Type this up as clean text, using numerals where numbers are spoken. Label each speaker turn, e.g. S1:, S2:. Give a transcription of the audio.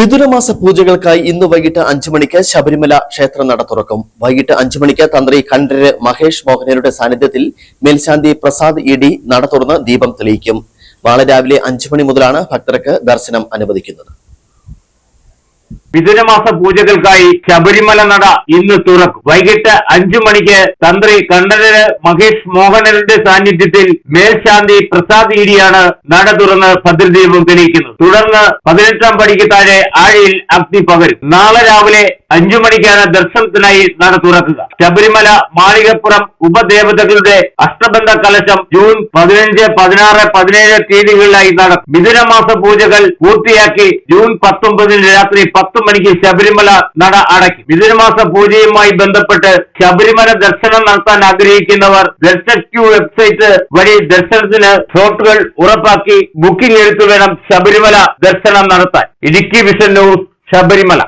S1: മിഥുനമാസ പൂജകൾക്കായി ഇന്ന് വൈകിട്ട് 5 മണിക്ക് ശബരിമല ക്ഷേത്ര നട തുറക്കും. വൈകിട്ട് 5 മണിക്ക് തന്ത്രി കണ്ഠരര് മഹേഷ് മോഹനരുടെ സാന്നിധ്യത്തിൽ മേൽശാന്തി പ്രസാദ് ഇ.ഡി. നട തുറന്ന് ദീപം തെളിയിക്കും. നാളെ രാവിലെ 5 മണി മുതലാണ് ഭക്തർക്ക് ദർശനം അനുവദിക്കുന്നത്.
S2: മിഥുനമാസ പൂജകൾക്കായി ശബരിമല നട ഇന്ന് തുറക്കും. വൈകിട്ട് 5 മണിക്ക് തന്ത്രി കണ്ഠരര് മഹേഷ് മോഹനരുടെ സാന്നിധ്യത്തിൽ മേൽശാന്തി പ്രസാദ് ഇ.ഡിയാണ് നട തുറന്ന് ഭദ്രദീപം തെളിയിക്കുന്നത്. തുടർന്ന് 18ാം പടിക്ക് താഴെ ആഴിയിൽ അഗ്നി പകരും. നാളെ രാവിലെ 5 മണിക്കാണ് ദർശനത്തിനായി നട തുറക്കുക. ശബരിമല മാളികപ്പുറം ഉപദേവതകളുടെ അഷ്ടബന്ധ കലശം ജൂൺ 15, 16, 17 തീയതികളിലായി നടക്കും. മിഥുനമാസ പൂജകൾ പൂർത്തിയാക്കി ജൂൺ 19 രാത്രി 10 മണിക്ക് ശബരിമല നട അടയ്ക്കും. മിഥുനമാസ പൂജയുമായി ബന്ധപ്പെട്ട് ശബരിമല ദർശനം നടത്താൻ ആഗ്രഹിക്കുന്നവർ ദർശക്യൂ വെബ്സൈറ്റ് വഴി ദർശനത്തിന് സ്ലോട്ടുകൾ ഉറപ്പാക്കി ബുക്കിംഗ് എടുത്തു വേണം ശബരിമല ദർശനം നടത്താൻ. Idukki vision news, Sabarimala.